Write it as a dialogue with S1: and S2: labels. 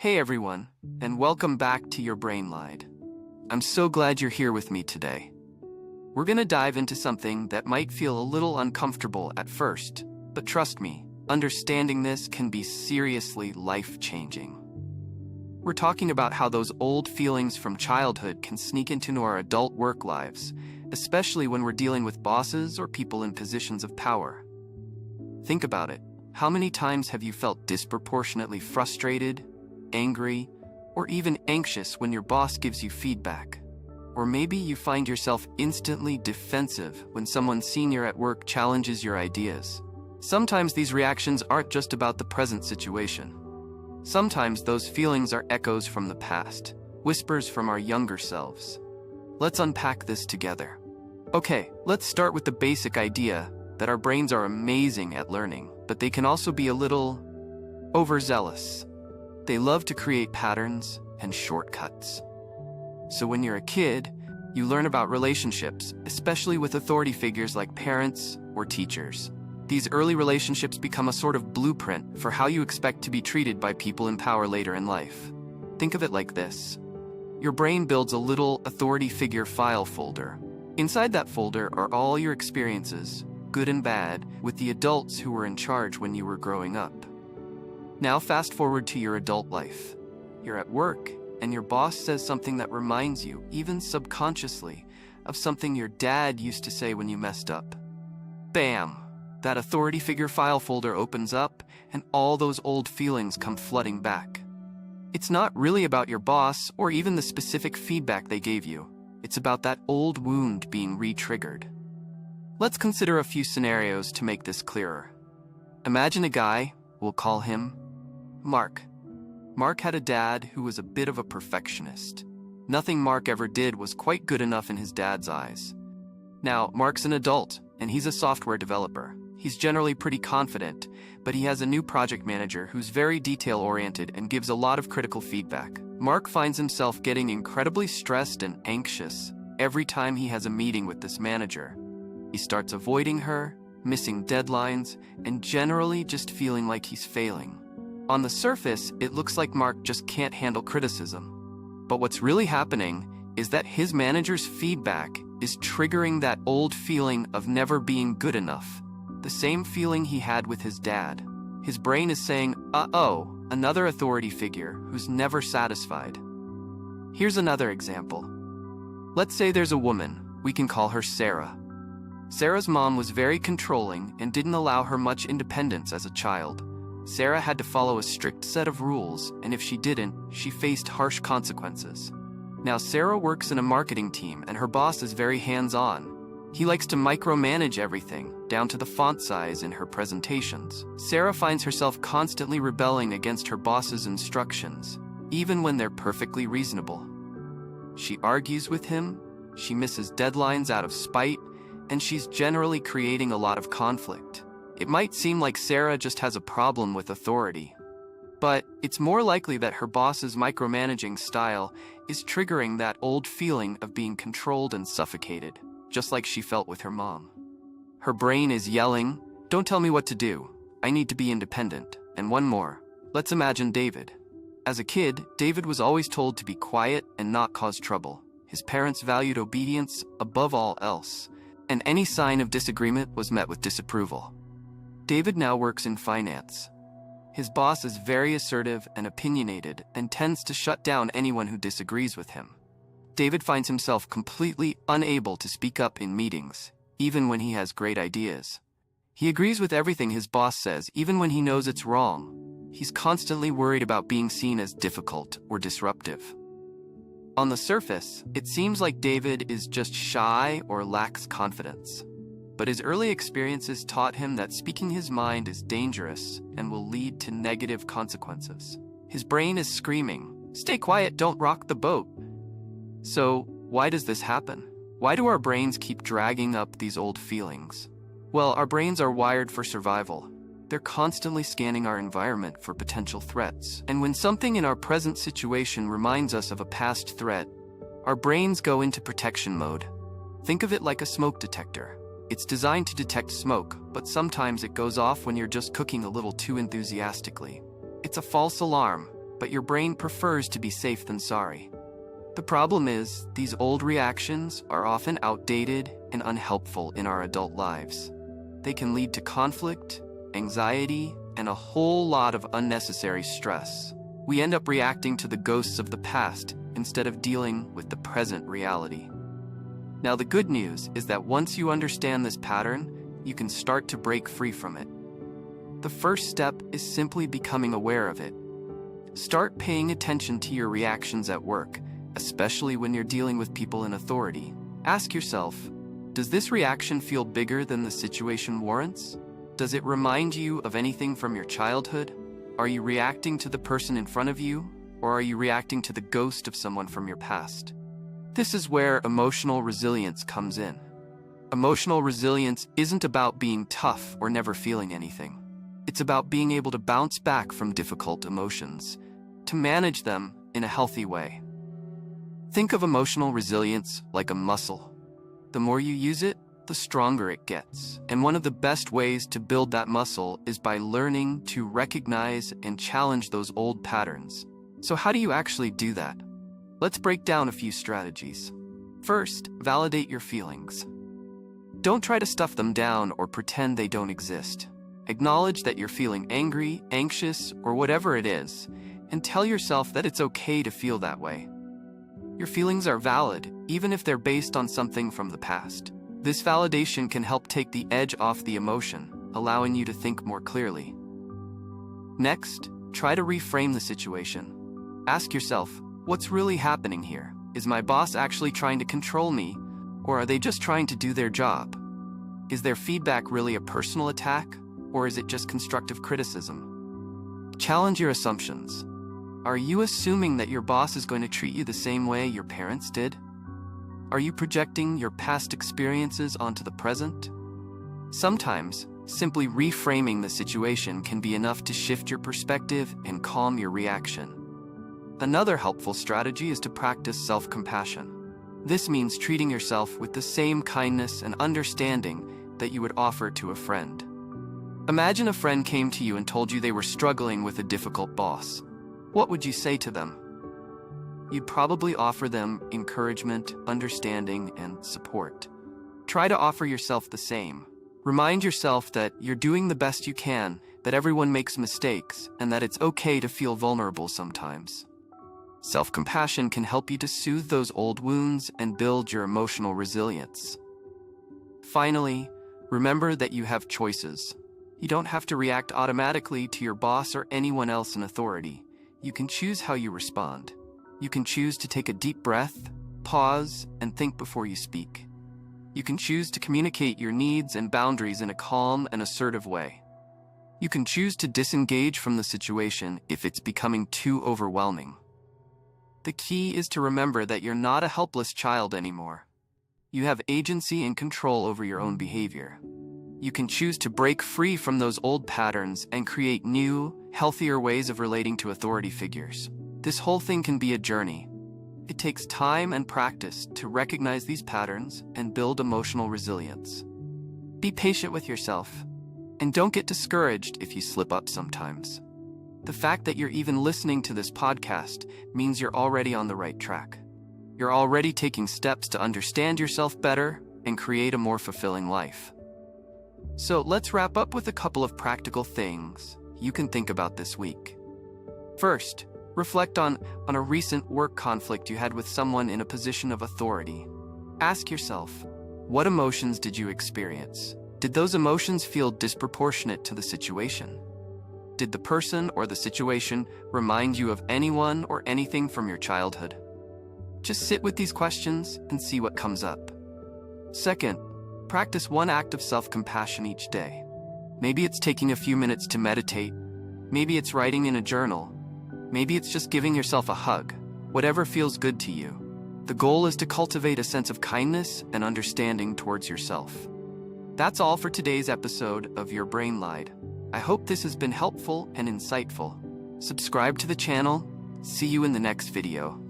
S1: Hey everyone, and welcome back to Your Brain Lied. I'm so glad you're here with me today. We're gonna dive into something that might feel a little uncomfortable at first, but trust me, understanding this can be seriously life-changing. We're talking about how those old feelings from childhood can sneak into our adult work lives, especially when we're dealing with bosses or people in positions of power. Think about it. How many times have you felt disproportionately frustrated, angry, or even anxious when your boss gives you feedback? Or maybe you find yourself instantly defensive when someone senior at work challenges your ideas. Sometimes these reactions aren't just about the present situation. Sometimes those feelings are echoes from the past, whispers from our younger selves. Let's unpack this together. Okay, let's start with the basic idea that our brains are amazing at learning, but they can also be a little overzealous. They love to create patterns and shortcuts. So when you're a kid, you learn about relationships, especially with authority figures like parents or teachers. These early relationships become a sort of blueprint for how you expect to be treated by people in power later in life. Think of it like this. Your brain builds a little authority figure file folder. Inside that folder are all your experiences, good and bad, with the adults who were in charge when you were growing up. Now fast forward to your adult life. You're at work, and your boss says something that reminds you, even subconsciously, of something your dad used to say when you messed up. Bam! That authority figure file folder opens up, and all those old feelings come flooding back. It's not really about your boss or even the specific feedback they gave you. It's about that old wound being re-triggered. Let's consider a few scenarios to make this clearer. Imagine a guy, we'll call him Mark. Mark had a dad who was a bit of a perfectionist. Nothing Mark ever did was quite good enough in his dad's eyes. Now, Mark's an adult, and he's a software developer. He's generally pretty confident, but he has a new project manager who's very detail-oriented and gives a lot of critical feedback. Mark finds himself getting incredibly stressed and anxious every time he has a meeting with this manager. He starts avoiding her, missing deadlines, and generally just feeling like he's failing. On the surface, it looks like Mark just can't handle criticism. But what's really happening is that his manager's feedback is triggering that old feeling of never being good enough. The same feeling he had with his dad. His brain is saying, uh-oh, another authority figure who's never satisfied. Here's another example. Let's say there's a woman, we can call her Sarah. Sarah's mom was very controlling and didn't allow her much independence as a child. Sarah had to follow a strict set of rules, and if she didn't, she faced harsh consequences. Now Sarah works in a marketing team and her boss is very hands-on. He likes to micromanage everything, down to the font size in her presentations. Sarah finds herself constantly rebelling against her boss's instructions, even when they're perfectly reasonable. She argues with him, she misses deadlines out of spite, and she's generally creating a lot of conflict. It might seem like Sarah just has a problem with authority, but it's more likely that her boss's micromanaging style is triggering that old feeling of being controlled and suffocated, just like she felt with her mom. Her brain is yelling, "Don't tell me what to do. I need to be independent." And one more. Let's imagine David. As a kid, David was always told to be quiet and not cause trouble. His parents valued obedience above all else, and any sign of disagreement was met with disapproval. David now works in finance. His boss is very assertive and opinionated and tends to shut down anyone who disagrees with him. David finds himself completely unable to speak up in meetings, even when he has great ideas. He agrees with everything his boss says, even when he knows it's wrong. He's constantly worried about being seen as difficult or disruptive. On the surface, it seems like David is just shy or lacks confidence. But his early experiences taught him that speaking his mind is dangerous and will lead to negative consequences. His brain is screaming, "Stay quiet, don't rock the boat." So, why does this happen? Why do our brains keep dragging up these old feelings? Well, our brains are wired for survival. They're constantly scanning our environment for potential threats. And when something in our present situation reminds us of a past threat, our brains go into protection mode. Think of it like a smoke detector. It's designed to detect smoke, but sometimes it goes off when you're just cooking a little too enthusiastically. It's a false alarm, but your brain prefers to be safe than sorry. The problem is, these old reactions are often outdated and unhelpful in our adult lives. They can lead to conflict, anxiety, and a whole lot of unnecessary stress. We end up reacting to the ghosts of the past instead of dealing with the present reality. Now, the good news is that once you understand this pattern, you can start to break free from it. The first step is simply becoming aware of it. Start paying attention to your reactions at work, especially when you're dealing with people in authority. Ask yourself, does this reaction feel bigger than the situation warrants? Does it remind you of anything from your childhood? Are you reacting to the person in front of you, or are you reacting to the ghost of someone from your past? This is where emotional resilience comes in. Emotional resilience isn't about being tough or never feeling anything. It's about being able to bounce back from difficult emotions, to manage them in a healthy way. Think of emotional resilience like a muscle. The more you use it, the stronger it gets. And one of the best ways to build that muscle is by learning to recognize and challenge those old patterns. So how do you actually do that? Let's break down a few strategies. First, validate your feelings. Don't try to stuff them down or pretend they don't exist. Acknowledge that you're feeling angry, anxious, or whatever it is, and tell yourself that it's okay to feel that way. Your feelings are valid, even if they're based on something from the past. This validation can help take the edge off the emotion, allowing you to think more clearly. Next, try to reframe the situation. Ask yourself, what's really happening here? Is my boss actually trying to control me, or are they just trying to do their job? Is their feedback really a personal attack, or is it just constructive criticism? Challenge your assumptions. Are you assuming that your boss is going to treat you the same way your parents did? Are you projecting your past experiences onto the present? Sometimes, simply reframing the situation can be enough to shift your perspective and calm your reaction. Another helpful strategy is to practice self-compassion. This means treating yourself with the same kindness and understanding that you would offer to a friend. Imagine a friend came to you and told you they were struggling with a difficult boss. What would you say to them? You'd probably offer them encouragement, understanding, and support. Try to offer yourself the same. Remind yourself that you're doing the best you can, that everyone makes mistakes, and that it's okay to feel vulnerable sometimes. Self-compassion can help you to soothe those old wounds and build your emotional resilience. Finally, remember that you have choices. You don't have to react automatically to your boss or anyone else in authority. You can choose how you respond. You can choose to take a deep breath, pause, and think before you speak. You can choose to communicate your needs and boundaries in a calm and assertive way. You can choose to disengage from the situation if it's becoming too overwhelming. The key is to remember that you're not a helpless child anymore. You have agency and control over your own behavior. You can choose to break free from those old patterns and create new, healthier ways of relating to authority figures. This whole thing can be a journey. It takes time and practice to recognize these patterns and build emotional resilience. Be patient with yourself, and don't get discouraged if you slip up sometimes. The fact that you're even listening to this podcast means you're already on the right track. You're already taking steps to understand yourself better and create a more fulfilling life. So let's wrap up with a couple of practical things you can think about this week. First, reflect on a recent work conflict you had with someone in a position of authority. Ask yourself, what emotions did you experience? Did those emotions feel disproportionate to the situation? Did the person or the situation remind you of anyone or anything from your childhood? Just sit with these questions and see what comes up. Second, practice one act of self-compassion each day. Maybe it's taking a few minutes to meditate. Maybe it's writing in a journal. Maybe it's just giving yourself a hug. Whatever feels good to you. The goal is to cultivate a sense of kindness and understanding towards yourself. That's all for today's episode of Your Brain Lied. I hope this has been helpful and insightful. Subscribe to the channel. See you in the next video.